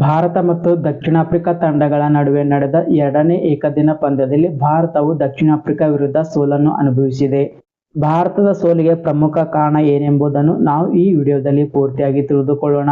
ಭಾರತ ಮತ್ತು ದಕ್ಷಿಣ ಆಫ್ರಿಕಾ ತಂಡಗಳ ನಡುವೆ ನಡೆದ ಎರಡನೇ ಏಕದಿನ ಪಂದ್ಯದಲ್ಲಿ ಭಾರತವು ದಕ್ಷಿಣ ಆಫ್ರಿಕಾ ವಿರುದ್ಧ ಸೋಲನ್ನು ಅನುಭವಿಸಿದೆ. ಭಾರತದ ಸೋಲಿಗೆ ಪ್ರಮುಖ ಕಾರಣ ಏನೆಂಬುದನ್ನು ನಾವು ಈ ವಿಡಿಯೋದಲ್ಲಿ ಪೂರ್ತಿಯಾಗಿ ತಿಳಿದುಕೊಳ್ಳೋಣ.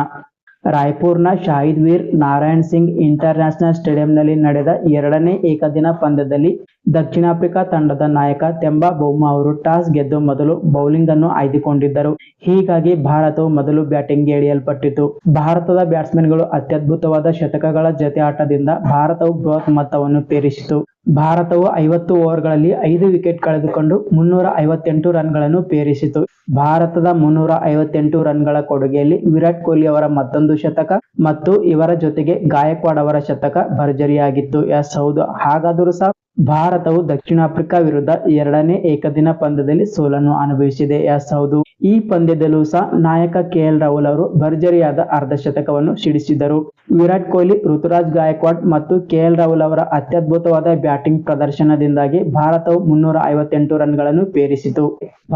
ರಾಯ್ಪುರ್ನ ಶಾಹಿದ್ ವೀರ್ ನಾರಾಯಣ್ ಸಿಂಗ್ ಇಂಟರ್ನ್ಯಾಷನಲ್ ಸ್ಟೇಡಿಯಂನಲ್ಲಿ ನಡೆದ ಎರಡನೇ ಏಕದಿನ ಪಂದ್ಯದಲ್ಲಿ ದಕ್ಷಿಣ ಆಫ್ರಿಕಾ ತಂಡದ ನಾಯಕ ತೆಂಬಾ ಬೌಮಾ ಅವರು ಟಾಸ್ ಗೆದ್ದು ಮೊದಲು ಬೌಲಿಂಗ್ ಅನ್ನು ಆಯ್ದುಕೊಂಡಿದ್ದರು. ಹೀಗಾಗಿ ಭಾರತವು ಮೊದಲು ಬ್ಯಾಟಿಂಗ್ಗೆ ಇಳಿಯಲ್ಪಟ್ಟಿತು. ಭಾರತದ ಬ್ಯಾಟ್ಸ್ಮನ್ಗಳು ಅತ್ಯದ್ಭುತವಾದ ಶತಕಗಳ ಜತೆ ಆಟದಿಂದ ಭಾರತವು ಬೃಹತ್ ಮೊತ್ತವನ್ನು ಪೇರಿಸಿತು. ಭಾರತವು 50 ಓವರ್ಗಳಲ್ಲಿ 5 ವಿಕೆಟ್ ಕಳೆದುಕೊಂಡು 358 ರನ್ಗಳನ್ನು ಪೇರಿಸಿತು. ಭಾರತದ 358 ರನ್ಗಳ ಕೊಡುಗೆಯಲ್ಲಿ ವಿರಾಟ್ ಕೊಹ್ಲಿ ಅವರ ಮತ್ತೊಂದು ಶತಕ ಮತ್ತು ಇವರ ಜೊತೆಗೆ ಗಾಯಕ್ವಾಡ್ ಅವರ ಶತಕ ಭರ್ಜರಿಯಾಗಿತ್ತು. ಎಸ್ ಹೌದು, ಹಾಗಾದರೂ ಸಹ ಭಾರತವು ದಕ್ಷಿಣ ಆಫ್ರಿಕಾ ವಿರುದ್ಧ ಎರಡನೇ ಏಕದಿನ ಪಂದ್ಯದಲ್ಲಿ ಸೋಲನ್ನು ಅನುಭವಿಸಿದೆ. ಎಸ್ ಹೌದು, ಈ ಪಂದ್ಯದಲ್ಲೂ ಸಹ ನಾಯಕ KL ರಾಹುಲ್ ಅವರು ಭರ್ಜರಿಯಾದ ಅರ್ಧಶತಕವನ್ನು ಸಿಡಿಸಿದರು. ವಿರಾಟ್ ಕೊಹ್ಲಿ, ಋತುರಾಜ್ ಗಾಯಕ್ವಾಡ್ ಮತ್ತು KL ರಾಹುಲ್ ಅವರ ಅತ್ಯದ್ಭುತವಾದ ಬ್ಯಾಟಿಂಗ್ ಪ್ರದರ್ಶನದಿಂದಾಗಿ ಭಾರತವು 358 ರನ್ಗಳನ್ನು ಪೇರಿಸಿತು.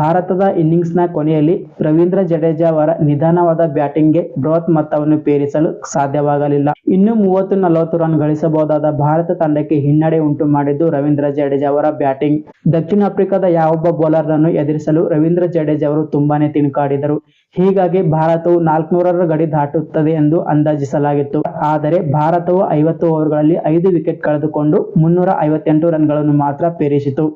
ಭಾರತದ ಇನ್ನಿಂಗ್ಸ್ನ ಕೊನೆಯಲ್ಲಿ ರವೀಂದ್ರ ಜಡೇಜಾ ಅವರ ನಿಧಾನವಾದ ಬ್ಯಾಟಿಂಗ್ಗೆ ಬೃಹತ್ ಮೊತ್ತವನ್ನು ಪೇರಿಸಲು ಸಾಧ್ಯವಾಗಲಿಲ್ಲ. ಇನ್ನು 30-40 ರನ್ ಗಳಿಸಬಹುದಾದ ಭಾರತ ತಂಡಕ್ಕೆ ಹಿನ್ನಡೆ ಉಂಟು ಮಾಡಿದ್ದು ರವೀಂದ್ರ ಜಡೇಜಾ ಅವರ ಬ್ಯಾಟಿಂಗ್. ದಕ್ಷಿಣ ಆಫ್ರಿಕಾದ ಯಾವೊಬ್ಬ ಬೌಲರ್ ಅನ್ನು ಎದುರಿಸಲು ರವೀಂದ್ರ ಜಡೇಜಾ ಅವರು ತುಂಬಾನೇ ತಿಣುಕಾಡಿದರು. ಹೀಗಾಗಿ ಭಾರತವು 400ರ ಗಡಿ ದಾಟುತ್ತದೆ ಎಂದು ಅಂದಾಜಿಸಲಾಗಿತ್ತು. ಆದರೆ ಭಾರತವು 50 ಓವರ್ಗಳಲ್ಲಿ 5 ವಿಕೆಟ್ ಕಳೆದುಕೊಂಡು 358 ರನ್ಗಳನ್ನು ಮಾತ್ರ ಪೇರಿಸಿತು.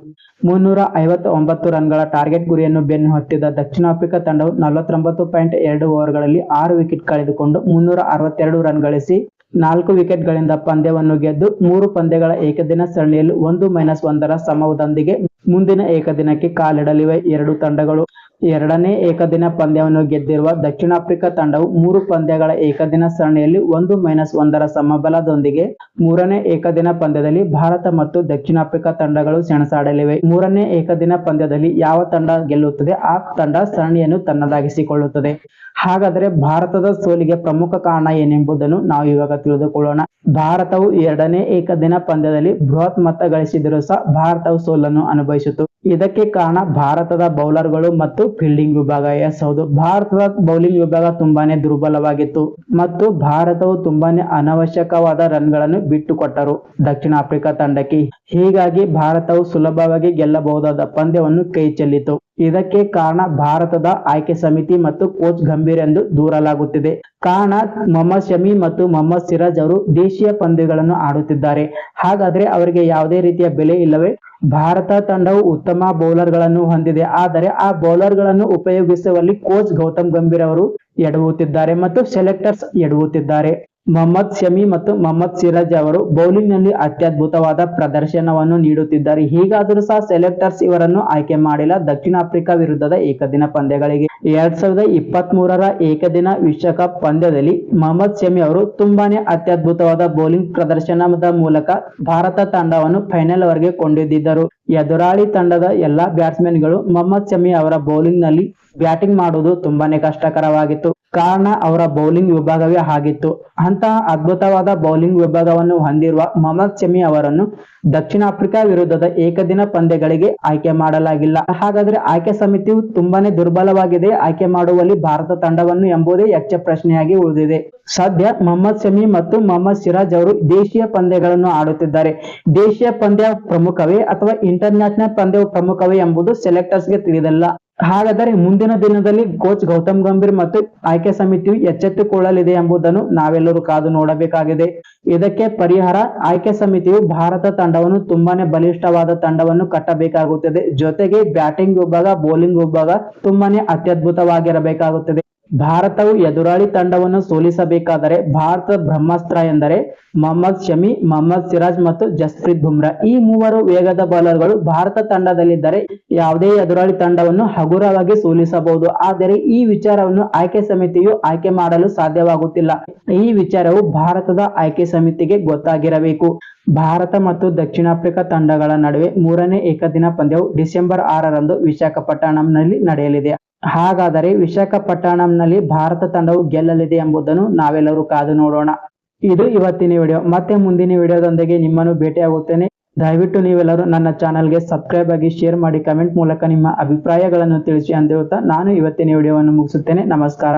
359 ರನ್ಗಳ ಟಾರ್ಗೆಟ್ ಗುರಿಯನ್ನು ಬೆನ್ನು ಹತ್ತಿದ ದಕ್ಷಿಣ ಆಫ್ರಿಕಾ ತಂಡವು 49.2 ಓವರ್ಗಳಲ್ಲಿ 6 ವಿಕೆಟ್ ಕಳೆದುಕೊಂಡು 362 ರನ್ ಗಳಿಸಿ 4 ವಿಕೆಟ್ಗಳಿಂದ ಪಂದ್ಯವನ್ನು ಗೆದ್ದು 3 ಪಂದ್ಯಗಳ ಏಕದಿನ ಸರಣಿಯಲ್ಲಿ 1-1ರ ಸಮಬಲದೊಂದಿಗೆ ಮುಂದಿನ ಏಕದಿನಕ್ಕೆ ಕಾಲಿಡಲಿವೆ. ಎರಡು ತಂಡಗಳು ಎರಡನೇ ಏಕದಿನ ಪಂದ್ಯವನ್ನು ಗೆದ್ದಿರುವ ದಕ್ಷಿಣ ಆಫ್ರಿಕಾ ತಂಡವು 3 ಪಂದ್ಯಗಳ ಏಕದಿನ ಸರಣಿಯಲ್ಲಿ 1-1ರ ಸಮಬಲದೊಂದಿಗೆ ಮೂರನೇ ಏಕದಿನ ಪಂದ್ಯದಲ್ಲಿ ಭಾರತ ಮತ್ತು ದಕ್ಷಿಣ ಆಫ್ರಿಕಾ ತಂಡಗಳು ಸೆಣಸಾಡಲಿವೆ. ಮೂರನೇ ಏಕದಿನ ಪಂದ್ಯದಲ್ಲಿ ಯಾವ ತಂಡ ಗೆಲ್ಲುತ್ತದೆ ಆ ತಂಡ ಸರಣಿಯನ್ನು ತನ್ನದಾಗಿಸಿಕೊಳ್ಳುತ್ತದೆ. ಹಾಗಾದರೆ ಭಾರತದ ಸೋಲಿಗೆ ಪ್ರಮುಖ ಕಾರಣ ಏನೆಂಬುದನ್ನು ನಾವು ಇವಾಗ ತಿಳಿದುಕೊಳ್ಳೋಣ. ಭಾರತವು ಎರಡನೇ ಏಕದಿನ ಪಂದ್ಯದಲ್ಲಿ ಬೃಹತ್ ಮೊತ್ತ ಗಳಿಸಿದರೂ ಸಹ ಭಾರತವು ಸೋಲನ್ನು ಅನುಭವಿಸಿತು. ಇದಕ್ಕೆ ಕಾರಣ ಭಾರತದ ಬೌಲರ್ಗಳು ಮತ್ತು ಫೀಲ್ಡಿಂಗ್ ವಿಭಾಗ. ಎಸ್ ಹೌದು, ಭಾರತದ ಬೌಲಿಂಗ್ ವಿಭಾಗ ತುಂಬಾನೇ ದುರ್ಬಲವಾಗಿತ್ತು ಮತ್ತು ಭಾರತವು ತುಂಬಾನೇ ಅನವಶ್ಯಕವಾದ ರನ್ಗಳನ್ನು ಬಿಟ್ಟುಕೊಟ್ಟರು ದಕ್ಷಿಣ ಆಫ್ರಿಕಾ ತಂಡಕ್ಕೆ. ಹೀಗಾಗಿ ಭಾರತವು ಸುಲಭವಾಗಿ ಗೆಲ್ಲಬಹುದಾದ ಪಂದ್ಯವನ್ನು ಕೈ ಚೆಲ್ಲಿತು. ಇದಕ್ಕೆ ಕಾರಣ ಭಾರತದ ಆಯ್ಕೆ ಸಮಿತಿ ಮತ್ತು ಕೋಚ್ ಗಂಭೀರ್ ಎಂದು ದೂರಲಾಗುತ್ತಿದೆ. ಕಾರಣ ಮೊಹಮ್ಮದ್ ಶಮಿ ಮತ್ತು ಮೊಹಮ್ಮದ್ ಸಿರಾಜ್ ಅವರು ದೇಶೀಯ ಪಂದ್ಯಗಳನ್ನು ಆಡುತ್ತಿದ್ದಾರೆ. ಹಾಗಾದ್ರೆ ಅವರಿಗೆ ಯಾವುದೇ ರೀತಿಯ ಬೆಲೆ ಇಲ್ಲವೇ? ಭಾರತ ತಂಡವು ಉತ್ತಮ ಬೌಲರ್ ಗಳನ್ನು ಹೊಂದಿದೆ, ಆದರೆ ಆ ಬೌಲರ್ ಗಳನ್ನು ಉಪಯೋಗಿಸುವಲ್ಲಿ ಕೋಚ್ ಗೌತಮ್ ಗಂಭೀರ್ ಅವರು ಎಡವುತ್ತಿದ್ದಾರೆ ಮತ್ತು ಸೆಲೆಕ್ಟರ್ಸ್ ಎಡವುತ್ತಿದ್ದಾರೆ. ಮೊಹಮ್ಮದ್ ಶಮಿ ಮತ್ತು ಮೊಹಮ್ಮದ್ ಸಿರಾಜ್ ಅವರು ಬೌಲಿಂಗ್ ನಲ್ಲಿ ಅತ್ಯದ್ಭುತವಾದ ಪ್ರದರ್ಶನವನ್ನು ನೀಡುತ್ತಿದ್ದಾರೆ. ಹೀಗಾದರೂ ಸಹ ಸೆಲೆಕ್ಟರ್ಸ್ ಇವರನ್ನು ಆಯ್ಕೆ ಮಾಡಿಲ್ಲ ದಕ್ಷಿಣ ಆಫ್ರಿಕಾ ವಿರುದ್ಧದ ಏಕದಿನ ಪಂದ್ಯಗಳಿಗೆ. 2023ರ ಏಕದಿನ ವಿಶ್ವಕಪ್ ಪಂದ್ಯದಲ್ಲಿ ಮೊಹಮ್ಮದ್ ಶಮಿ ಅವರು ತುಂಬಾನೇ ಅತ್ಯದ್ಭುತವಾದ ಬೌಲಿಂಗ್ ಪ್ರದರ್ಶನದ ಮೂಲಕ ಭಾರತ ತಂಡವನ್ನು ಫೈನಲ್ ವರೆಗೆ ಕೊಂಡೊಯ್ದಿದ್ದರು. ಎದುರಾಳಿ ತಂಡದ ಎಲ್ಲಾ ಬ್ಯಾಟ್ಸ್ಮನ್ಗಳು ಮೊಹಮ್ಮದ್ ಶಮಿ ಅವರ ಬೌಲಿಂಗ್ ನಲ್ಲಿ ಬ್ಯಾಟಿಂಗ್ ಮಾಡುವುದು ತುಂಬಾನೇ ಕಷ್ಟಕರವಾಗಿತ್ತು. ಕಾರಣ ಅವರ ಬೌಲಿಂಗ್ ವಿಭಾಗವೇ ಆಗಿತ್ತು. ಅಂತಹ ಅದ್ಭುತವಾದ ಬೌಲಿಂಗ್ ವಿಭಾಗವನ್ನು ಹೊಂದಿರುವ ಮೊಹಮ್ಮದ್ ಶಮಿ ಅವರನ್ನು ದಕ್ಷಿಣ ಆಫ್ರಿಕಾ ವಿರುದ್ಧದ ಏಕದಿನ ಪಂದ್ಯಗಳಿಗೆ ಆಯ್ಕೆ ಮಾಡಲಾಗಿಲ್ಲ. ಹಾಗಾದ್ರೆ ಆಯ್ಕೆ ಸಮಿತಿಯು ತುಂಬಾನೇ ದುರ್ಬಲವಾಗಿದೆ ಆಯ್ಕೆ ಮಾಡುವಲ್ಲಿ ಭಾರತ ತಂಡವನ್ನು ಎಂಬುದೇ ಯಕ್ಷ ಪ್ರಶ್ನೆಯಾಗಿ ಉಳಿದಿದೆ. ಸದ್ಯ ಮೊಹಮ್ಮದ್ ಶಮಿ ಮತ್ತು ಮೊಹಮ್ಮದ್ ಸಿರಾಜ್ ಅವರು ದೇಶೀಯ ಪಂದ್ಯಗಳನ್ನು ಆಡುತ್ತಿದ್ದಾರೆ. ದೇಶೀಯ ಪಂದ್ಯ ಪ್ರಮುಖವೇ ಅಥವಾ ಇಂಟರ್ನ್ಯಾಷನಲ್ ಪಂದ್ಯವು ಪ್ರಮುಖವೇ ಎಂಬುದು ಸೆಲೆಕ್ಟರ್ಸ್ಗೆ ತಿಳಿದಿಲ್ಲ. ಹಾಗಾದರೆ ಮುಂದಿನ ದಿನದಲ್ಲಿ ಕೋಚ್ ಗೌತಮ್ ಗಂಭೀರ್ ಮತ್ತು ಆಯ್ಕೆ ಸಮಿತಿಯು ಎಚ್ಚೆತ್ತುಕೊಳ್ಳಲಿದೆ ಎಂಬುದನ್ನು ನಾವೆಲ್ಲರೂ ಕಾದು ನೋಡಬೇಕಾಗಿದೆ. ಇದಕ್ಕೆ ಪರಿಹಾರ ಆಯ್ಕೆ ಸಮಿತಿಯು ಭಾರತ ತಂಡವನ್ನು ತುಂಬಾನೇ ಬಲಿಷ್ಠವಾದ ತಂಡವನ್ನು ಕಟ್ಟಬೇಕಾಗುತ್ತದೆ. ಜೊತೆಗೆ ಬ್ಯಾಟಿಂಗ್ ವಿಭಾಗ, ಬೌಲಿಂಗ್ ವಿಭಾಗ ತುಂಬಾನೇ ಅತ್ಯದ್ಭುತವಾಗಿರಬೇಕಾಗುತ್ತದೆ. ಭಾರತವು ಎದುರಾಳಿ ತಂಡವನ್ನು ಸೋಲಿಸಬೇಕಾದರೆ ಭಾರತದ ಬ್ರಹ್ಮಾಸ್ತ್ರ ಎಂದರೆ ಮೊಹಮ್ಮದ್ ಶಮಿ, ಮೊಹಮ್ಮದ್ ಸಿರಾಜ್ ಮತ್ತು ಜಸ್ಪ್ರೀತ್ ಬುಮ್ರಾ. ಈ ಮೂವರು ವೇಗದ ಬೌಲರ್ಗಳು ಭಾರತ ತಂಡದಲ್ಲಿದ್ದರೆ ಯಾವುದೇ ಎದುರಾಳಿ ತಂಡವನ್ನು ಹಗುರವಾಗಿ ಸೋಲಿಸಬಹುದು. ಆದರೆ ಈ ವಿಚಾರವನ್ನು ಆಯ್ಕೆ ಸಮಿತಿಯು ಆಯ್ಕೆ ಮಾಡಲು ಸಾಧ್ಯವಾಗುತ್ತಿಲ್ಲ. ಈ ವಿಚಾರವು ಭಾರತದ ಆಯ್ಕೆ ಸಮಿತಿಗೆ ಗೊತ್ತಾಗಿರಬೇಕು. ಭಾರತ ಮತ್ತು ದಕ್ಷಿಣ ಆಫ್ರಿಕಾ ತಂಡಗಳ ನಡುವೆ ಮೂರನೇ ಏಕದಿನ ಪಂದ್ಯವು ಡಿಸೆಂಬರ್ 6ರಂದು ವಿಶಾಖಪಟ್ಟಣಂನಲ್ಲಿ ನಡೆಯಲಿದೆ. ಹಾಗಾದರೆ ವಿಶಾಖಪಟ್ಟಣಂನಲ್ಲಿ ಭಾರತ ತಂಡವು ಗೆಲ್ಲಲಿದೆ ಎಂಬುದನ್ನು ನಾವೆಲ್ಲರೂ ಕಾದು ನೋಡೋಣ. ಇದು ಇವತ್ತಿನ ವಿಡಿಯೋ. ಮತ್ತೆ ಮುಂದಿನ ವಿಡಿಯೋದೊಂದಿಗೆ ನಿಮ್ಮನ್ನು ಭೇಟಿಯಾಗುತ್ತೇನೆ. ದಯವಿಟ್ಟು ನೀವೆಲ್ಲರೂ ನನ್ನ ಚಾನಲ್ಗೆ ಸಬ್ಸ್ಕ್ರೈಬ್ ಆಗಿ, ಶೇರ್ ಮಾಡಿ, ಕಮೆಂಟ್ ಮೂಲಕ ನಿಮ್ಮ ಅಭಿಪ್ರಾಯಗಳನ್ನು ತಿಳಿಸಿ ಅಂತ ಹೇಳ್ತಾ ನಾನು ಇವತ್ತಿನ ವಿಡಿಯೋವನ್ನು ಮುಗಿಸುತ್ತೇನೆ. ನಮಸ್ಕಾರ.